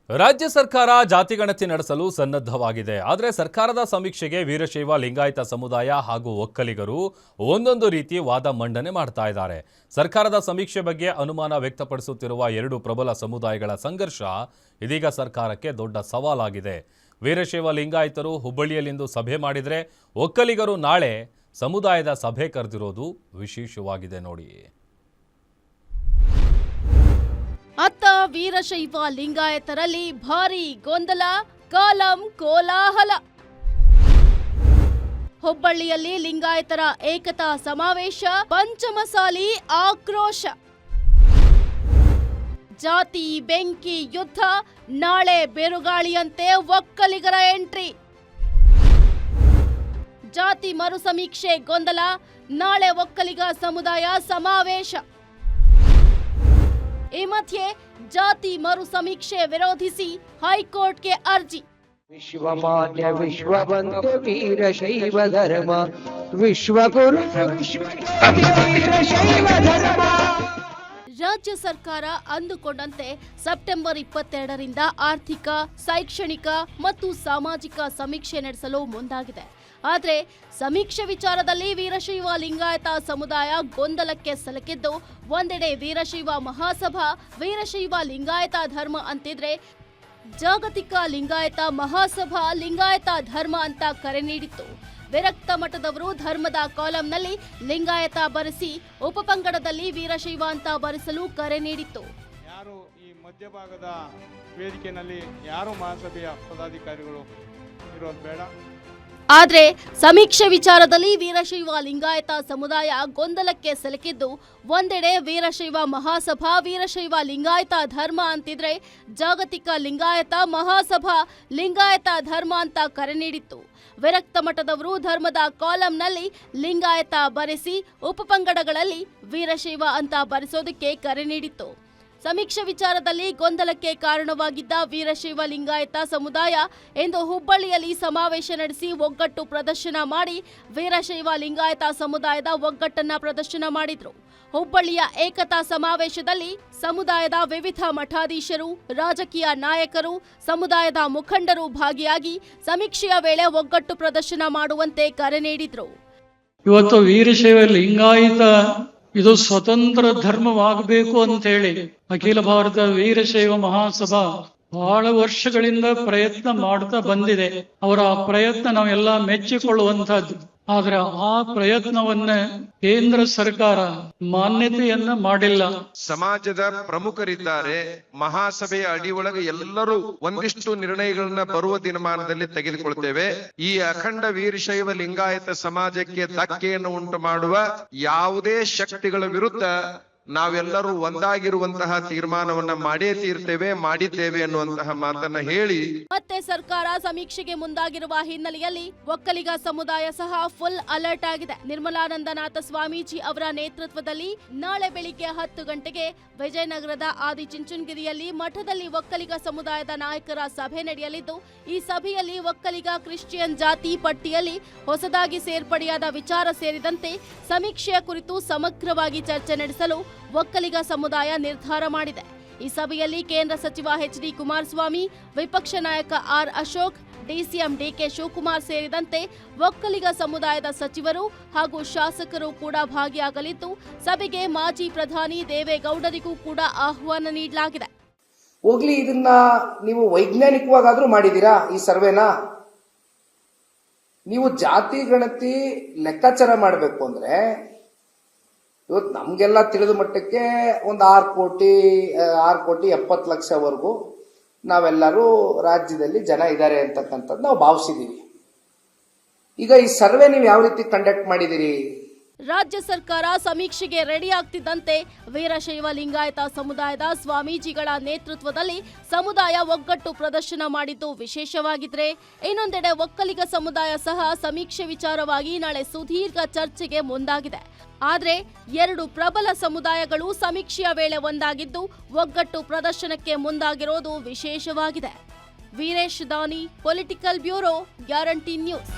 ರಾಜ್ಯ ಸರ್ಕಾರ ಜಾತಿಗಣತಿ ನಡೆಸಲು ಸನ್ನದ್ಧವಾಗಿದೆ. ಆದರೆ ಸರ್ಕಾರದ ಸಮೀಕ್ಷೆಗೆ ವೀರಶೈವ ಲಿಂಗಾಯತ ಸಮುದಾಯ ಹಾಗೂ ಒಕ್ಕಲಿಗರು ಒಂದೊಂದು ರೀತಿ ವಾದ ಮಂಡನೆ ಮಾಡ್ತಾ ಇದ್ದಾರೆ. ಸರ್ಕಾರದ ಸಮೀಕ್ಷೆ ಬಗ್ಗೆ ಅನುಮಾನ ವ್ಯಕ್ತಪಡಿಸುತ್ತಿರುವ ಎರಡು ಪ್ರಬಲ ಸಮುದಾಯಗಳ ಸಂಘರ್ಷ ಇದೀಗ ಸರ್ಕಾರಕ್ಕೆ ದೊಡ್ಡ ಸವಾಲಾಗಿದೆ. ವೀರಶೈವ ಲಿಂಗಾಯತರು ಹುಬ್ಬಳ್ಳಿಯಲ್ಲಿಂದು ಸಭೆ ಮಾಡಿದರೆ ಒಕ್ಕಲಿಗರು ನಾಳೆ ಸಮುದಾಯದ ಸಭೆ ಕರೆದಿರೋದು ವಿಶೇಷವಾಗಿದೆ ನೋಡಿ. ಅತ್ತ ವೀರಶೈವ ಲಿಂಗಾಯತರಲ್ಲಿ ಭಾರೀ ಗೊಂದಲ, ಕಾಲಂ ಕೋಲಾಹಲ. ಹುಬ್ಬಳ್ಳಿಯಲ್ಲಿ ಲಿಂಗಾಯತರ ಏಕತಾ ಸಮಾವೇಶ, ಪಂಚಮಸಾಲಿ ಆಕ್ರೋಶ. ಜಾತಿ ಬೆಂಕಿ ಯುದ್ಧ, ನಾಳೆ ಬಿರುಗಾಳಿಯಂತೆ ಒಕ್ಕಲಿಗರ ಎಂಟ್ರಿ. ಜಾತಿ ಮರು ಸಮೀಕ್ಷೆ ಗೊಂದಲ, ನಾಳೆ ಒಕ್ಕಲಿಗ ಸಮುದಾಯ ಸಮಾವೇಶ. ಈ ಮಧ್ಯೆ ಜಾತಿ ಮರು ಸಮೀಕ್ಷೆ ವಿರೋಧಿಸಿ ಹೈಕೋರ್ಟ್ಗೆ ಅರ್ಜಿ. ವಿಶ್ವಮಾನ್ಯ ವಿಶ್ವವಂದ್ಯ ವೀರಶೈವ ಧರ್ಮ ವಿಶ್ವಗುರು ವೀರಶೈವ ಧರ್ಮ. ರಾಜ್ಯ ಸರ್ಕಾರ ಅಂದುಕೊಂಡಂತೆ ಸೆಪ್ಟೆಂಬರ್ 22ರಿಂದ ಆರ್ಥಿಕ, ಶೈಕ್ಷಣಿಕ ಮತ್ತು ಸಾಮಾಜಿಕ ಸಮೀಕ್ಷೆ ನಡೆಸಲು ಮುಂದಾಗಿದೆ. ಆದರೆ ಸಮೀಕ್ಷೆ ವಿಚಾರದಲ್ಲಿ ವೀರಶೈವ ಲಿಂಗಾಯತ ಸಮುದಾಯ ಗೊಂದಲಕ್ಕೆ ಸಿಲುಕಿದ್ದು, ಒಂದೆಡೆ ವೀರಶೈವ ಮಹಾಸಭಾ ವೀರಶೈವ ಲಿಂಗಾಯತ ಧರ್ಮ ಅಂತಿದ್ರೆ, ಜಾಗತಿಕ ಲಿಂಗಾಯತ ಮಹಾಸಭಾ ಲಿಂಗಾಯತ ಧರ್ಮ ಅಂತ ಕರೆ ನೀಡಿತ್ತು. ವಿರಕ್ತ ಮಠದವರು ಧರ್ಮದ ಕಾಲಂನಲ್ಲಿ ಲಿಂಗಾಯತ ಬರೆಸಿ ಉಪಪಂಗಡದಲ್ಲಿ ವೀರಶೈವ ಅಂತ ಬರೆಸಲು ಕರೆ ನೀಡಿತ್ತು. ಯಾರು ಈ ಮಧ್ಯಭಾಗದ ವೇದಿಕೆಯಲ್ಲಿ ಯಾರು ಮಹಾಸಭೆಯ ಪದಾಧಿಕಾರಿಗಳು ಇರೋದು ಬೇಡ. ಆದರೆ ಸಮೀಕ್ಷೆ ವಿಚಾರದಲ್ಲಿ ವೀರಶೈವ ಲಿಂಗಾಯತ ಸಮುದಾಯ ಗೊಂದಲಕ್ಕೆ ಸಿಲುಕಿದ್ದು, ಒಂದೆಡೆ ವೀರಶೈವ ಮಹಾಸಭಾ ವೀರಶೈವ ಲಿಂಗಾಯತ ಧರ್ಮ ಅಂತಿದ್ರೆ, ಜಾಗತಿಕ ಲಿಂಗಾಯತ ಮಹಾಸಭಾ ಲಿಂಗಾಯತ ಧರ್ಮ ಅಂತ ಕರೆ ನೀಡಿತ್ತು. ವಿರಕ್ತ ಮಠದವರು ಧರ್ಮದ ಕಾಲಂನಲ್ಲಿ ಲಿಂಗಾಯತ ಬರೆಸಿ ಉಪಪಂಗಡಗಳಲ್ಲಿ ವೀರಶೈವ ಅಂತ ಬರೆಸೋದಕ್ಕೆ ಕರೆ ನೀಡಿತ್ತು. ಸಮೀಕ್ಷೆ ವಿಚಾರದಲ್ಲಿ ಗೊಂದಲಕ್ಕೆ ಕಾರಣವಾಗಿದ್ದ ವೀರಶೈವ ಲಿಂಗಾಯತ ಸಮುದಾಯ ಇಂದು ಹುಬ್ಬಳ್ಳಿಯಲ್ಲಿ ಸಮಾವೇಶ ನಡೆಸಿ ಒಗ್ಗಟ್ಟು ಪ್ರದರ್ಶನ ಮಾಡಿ ವೀರಶೈವ ಲಿಂಗಾಯತ ಸಮುದಾಯದ ಒಗ್ಗಟ್ಟನ್ನ ಪ್ರದರ್ಶನ ಮಾಡಿದ್ರು. ಹುಬ್ಬಳ್ಳಿಯ ಏಕತಾ ಸಮಾವೇಶದಲ್ಲಿ ಸಮುದಾಯದ ವಿವಿಧ ಮಠಾಧೀಶರು, ರಾಜಕೀಯ ನಾಯಕರು, ಸಮುದಾಯದ ಮುಖಂಡರು ಭಾಗಿಯಾಗಿ ಸಮೀಕ್ಷೆಯ ವೇಳೆ ಒಗ್ಗಟ್ಟು ಪ್ರದರ್ಶನ ಮಾಡುವಂತೆ ಕರೆ ನೀಡಿದ್ರು. ಇವತ್ತು ವೀರಶೈವ ಲಿಂಗಾಯತ ಇದು ಸ್ವತಂತ್ರ ಧರ್ಮವಾಗಬೇಕು ಅಂತ ಹೇಳಿ ಅಖಿಲ ಭಾರತ ವೀರಶೈವ ಮಹಾಸಭಾ ಬಹಳ ವರ್ಷಗಳಿಂದ ಪ್ರಯತ್ನ ಮಾಡ್ತಾ ಬಂದಿದೆ. ಅವರ ಪ್ರಯತ್ನ ನಾವೆಲ್ಲ ಮೆಚ್ಚಿಕೊಳ್ಳುವಂತಹದ್ದು. ಆದ್ರೆ ಆ ಪ್ರಯತ್ನವನ್ನ ಕೇಂದ್ರ ಸರ್ಕಾರ ಮಾನ್ಯತೆಯನ್ನ ಮಾಡಿಲ್ಲ. ಸಮಾಜದ ಪ್ರಮುಖರಿದ್ದಾರೆ, ಮಹಾಸಭೆಯ ಅಡಿಯೊಳಗೆ ಎಲ್ಲರೂ ಒಂದಿಷ್ಟು ನಿರ್ಣಯಗಳನ್ನ ಬರುವ ದಿನಮಾನದಲ್ಲಿ ತೆಗೆದುಕೊಳ್ತೇವೆ. ಈ ಅಖಂಡ ವೀರಶೈವ ಲಿಂಗಾಯತ ಸಮಾಜಕ್ಕೆ ಧಕ್ಕೆಯನ್ನು ಉಂಟು ಮಾಡುವ ಯಾವುದೇ ಶಕ್ತಿಗಳ ವಿರುದ್ಧ ನಾವೆಲ್ಲರೂ ಒಂದಾಗಿರುವಂತಹ ತೀರ್ಮಾನವನ್ನ ಮಾಡಿದ್ದೇವೆ ಅನ್ನುವಂತಹ ಮಾತನ್ನ ಹೇಳಿ, ಮತ್ತೆ ಸರ್ಕಾರ ಸಮೀಕ್ಷೆಗೆ ಮುಂದಾಗಿರುವ ಹಿನ್ನೆಲೆಯಲ್ಲಿ ಒಕ್ಕಲಿಗ ಸಮುದಾಯ ಸಹ ಫುಲ್ ಅಲರ್ಟ್ ಆಗಿದೆ. ನಿರ್ಮಲಾನಂದನಾಥ ಸ್ವಾಮೀಜಿ ಅವರ ನೇತೃತ್ವದಲ್ಲಿ ನಾಳೆ ಬೆಳಿಗ್ಗೆ 10 ಗಂಟೆಗೆ ವಿಜಯನಗರದ ಆದಿಚುಂಚನಗಿರಿಯಲ್ಲಿ ಮಠದಲ್ಲಿ ಒಕ್ಕಲಿಗ ಸಮುದಾಯದ ನಾಯಕರ ಸಭೆ ನಡೆಯಲಿದ್ದು, ಈ ಸಭೆಯಲ್ಲಿ ಒಕ್ಕಲಿಗ ಕ್ರಿಶ್ಚಿಯನ್ ಜಾತಿ ಪಟ್ಟಿಯಲ್ಲಿ ಹೊಸದಾಗಿ ಸೇರ್ಪಡೆಯಾದ ವಿಚಾರ ಸೇರಿದಂತೆ ಸಮೀಕ್ಷೆಯ ಕುರಿತು ಸಮಗ್ರವಾಗಿ ಚರ್ಚೆ ನಡೆಸಲು ಒಕ್ಕಲಿಗ ಸಮುದಾಯ ನಿರ್ಧಾರ ಮಾಡಿದೆ. ಈ ಸಭೆಯಲ್ಲಿ ಕೇಂದ್ರ ಸಚಿವ ಎಚ್.ಡಿ. ಕುಮಾರಸ್ವಾಮಿ, ವಿಪಕ್ಷ ನಾಯಕ ಆರ್. ಅಶೋಕ್, ಡಿಸಿಎಂ ಡಿ.ಕೆ. ಶಿವಕುಮಾರ್ ಸೇರಿದಂತೆ ಒಕ್ಕಲಿಗ ಸಮುದಾಯದ ಸಚಿವರು ಹಾಗೂ ಶಾಸಕರು ಕೂಡ ಭಾಗಿಯಾಗಲಿದ್ದು, ಸಭೆಗೆ ಮಾಜಿ ಪ್ರಧಾನಿ ದೇವೇಗೌಡರಿಗೂ ಕೂಡ ಆಹ್ವಾನ ನೀಡಲಾಗಿದೆ. ಹೋಗ್ಲಿ, ಇದನ್ನ ನೀವು ವೈಜ್ಞಾನಿಕವಾಗಾದ್ರೂ ಮಾಡಿದೀರಾ? ಈ ಸರ್ವೆನಾ ನೀವು ಜಾತಿ ಗಣತಿ ಲೆಕ್ಕಾಚಾರ ಮಾಡಬೇಕು ಅಂದ್ರೆ, ಇವತ್ತು ನಮ್ಗೆಲ್ಲ ತಿಳಿದ ಮಟ್ಟಕ್ಕೆ ಒಂದು 6 ಕೋಟಿ 70 ಲಕ್ಷವರೆಗೂ ನಾವೆಲ್ಲರೂ ರಾಜ್ಯದಲ್ಲಿ ಜನ ಇದ್ದಾರೆ ಅಂತಕ್ಕಂಥದ್ದು ನಾವು ಭಾವಿಸಿದೀವಿ. ಈಗ ಈ ಸರ್ವೆ ನೀವು ಯಾವ ರೀತಿ ಕಂಡಕ್ಟ್ ಮಾಡಿದಿರಿ? ರಾಜ್ಯ ಸರ್ಕಾರ ಸಮೀಕ್ಷೆಗೆ ರೆಡಿ ಆಗ್ತಿದ್ದಂತೆ ವೀರಶೈವ ಲಿಂಗಾಯತ ಸಮುದಾಯದ ಸ್ವಾಮೀಜಿಗಳ ನೇತೃತ್ವದಲ್ಲಿ ಸಮುದಾಯ ಒಗ್ಗಟ್ಟು ಪ್ರದರ್ಶನ ಮಾಡಿದ್ದು ವಿಶೇಷವಾಗಿದ್ರೆ, ಇನ್ನೊಂದೆಡೆ ಒಕ್ಕಲಿಗ ಸಮುದಾಯ ಸಹ ಸಮೀಕ್ಷೆ ವಿಚಾರವಾಗಿ ನಾಳೆ ಸುದೀರ್ಘ ಚರ್ಚೆಗೆ ಮುಂದಾಗಿದೆ. ಆದರೆ ಎರಡು ಪ್ರಬಲ ಸಮುದಾಯಗಳು ಸಮೀಕ್ಷೆಯ ವೇಳೆ ಒಂದಾಗಿದ್ದು ಒಗ್ಗಟ್ಟು ಪ್ರದರ್ಶನಕ್ಕೆ ಮುಂದಾಗಿರೋದು ವಿಶೇಷವಾಗಿದೆ. ವೀರೇಶ್ ದಾನಿ, ಪೊಲಿಟಿಕಲ್ ಬ್ಯೂರೋ, ಗ್ಯಾರಂಟಿ ನ್ಯೂಸ್.